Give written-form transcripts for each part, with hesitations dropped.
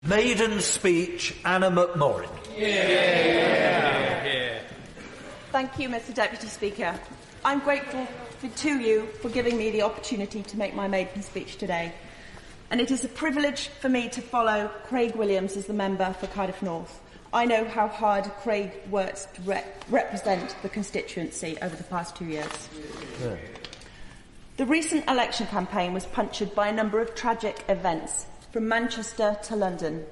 Maiden speech, Anna McMorrin. Thank you, Mr. Deputy Speaker. I'm grateful to you for giving me the opportunity to make my maiden speech today. And it is a privilege for me to follow Craig Williams as the member for Cardiff North. I know how hard Craig works to represent the constituency over the past 2 years. Yeah. The recent election campaign was punctured by a number of tragic events, from Manchester to London.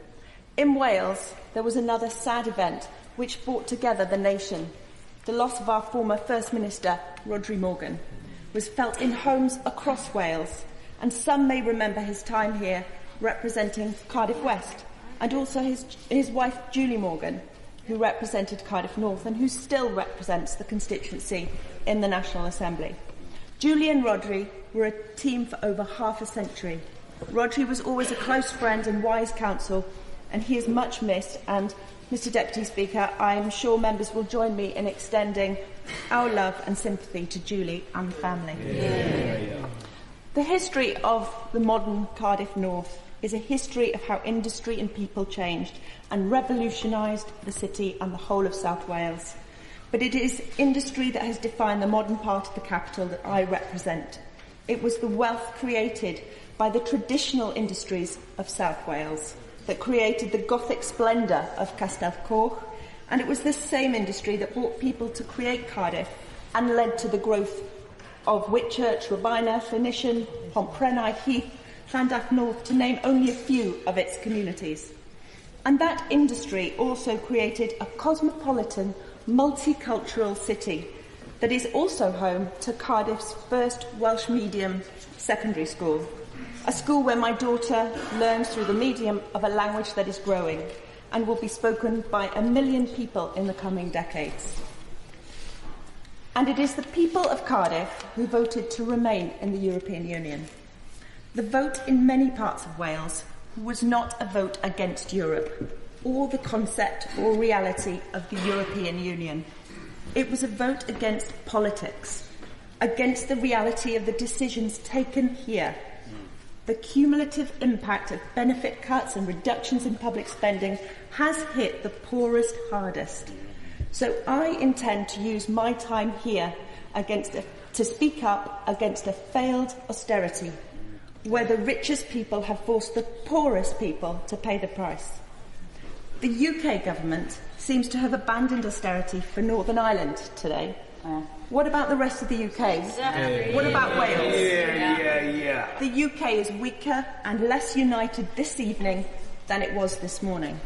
In Wales, there was another sad event which brought together the nation. The loss of our former First Minister, Rhodri Morgan, was felt in homes across Wales, and some may remember his time here representing Cardiff West, and also his wife, Julie Morgan, who represented Cardiff North and who still represents the constituency in the National Assembly. Julie and Rhodri were a team for over half a century. Rhodri was always a close friend and wise counsel, and he is much missed. And, Mr. Deputy Speaker, I am sure members will join me in extending our love and sympathy to Julie and the family. The history of the modern Cardiff North is a history of how industry and people changed and revolutionised the city and the whole of South Wales. But it is industry that has defined the modern part of the capital that I represent. It was the wealth created by the traditional industries of South Wales that created the Gothic splendour of Castellcoch, and it was this same industry that brought people to create Cardiff and led to the growth of Whitchurch, Robina, Phoenician, Pomprenaig, Heath, Llandaff North, to name only a few of its communities. And that industry also created a cosmopolitan, multicultural city that is also home to Cardiff's first Welsh medium secondary school, a school where my daughter learns through the medium of a language that is growing and will be spoken by 1 million people in the coming decades. And it is the people of Cardiff who voted to remain in the European Union. The vote in many parts of Wales was not a vote against Europe or the concept or reality of the European Union. It was a vote against politics, against the reality of the decisions taken here. The cumulative impact of benefit cuts and reductions in public spending has hit the poorest hardest. So I intend to use my time here to speak up against a failed austerity, where the richest people have forced the poorest people to pay the price. The UK government seems to have abandoned austerity for Northern Ireland today. What about the rest of the UK? Exactly. What about Wales? The UK is weaker and less united this evening than it was this morning.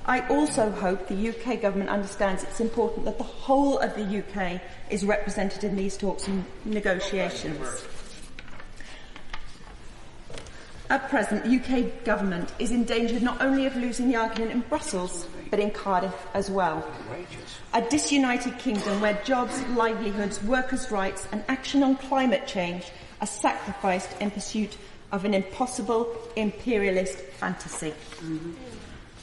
I also hope the UK government understands it's important that the whole of the UK is represented in these talks and negotiations. At present, the UK government is in danger not only of losing the argument in Brussels, but in Cardiff as well. A disunited kingdom where jobs, livelihoods, workers' rights and action on climate change are sacrificed in pursuit of an impossible imperialist fantasy.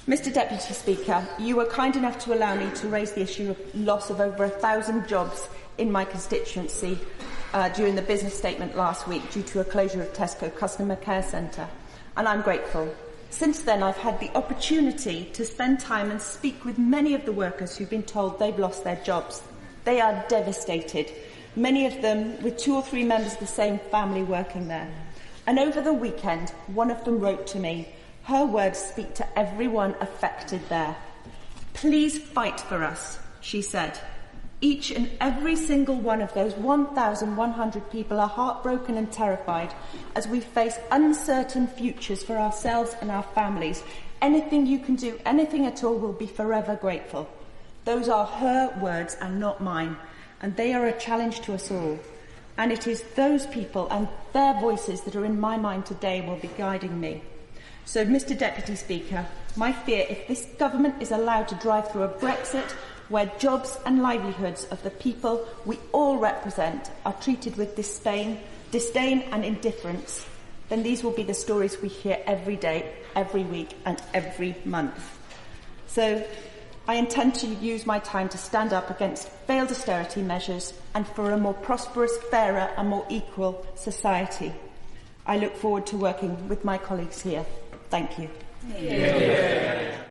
Mr. Deputy Speaker, you were kind enough to allow me to raise the issue of loss of over 1,000 jobs in my constituency during the business statement last week due to a closure of Tesco Customer Care Centre, and I'm grateful. Since then, I've had the opportunity to spend time and speak with many of the workers who've been told they've lost their jobs. They are devastated, many of them with 2 or 3 members of the same family working there. And over the weekend, one of them wrote to me. Her words speak to everyone affected there. "Please fight for us," she said. Each and every single one of those 1,100 people are heartbroken and terrified as we face uncertain futures for ourselves and our families. Anything you can do, anything at all, we'll be forever grateful. Those are her words and not mine, and they are a challenge to us all. And it is those people and their voices that are in my mind today will be guiding me. So, Mr. Deputy Speaker, my fear, if this government is allowed to drive through a Brexit where jobs and livelihoods of the people we all represent are treated with disdain and indifference, then these will be the stories we hear every day, every week and every month. So I intend to use my time to stand up against failed austerity measures and for a more prosperous, fairer and more equal society. I look forward to working with my colleagues here. Thank you.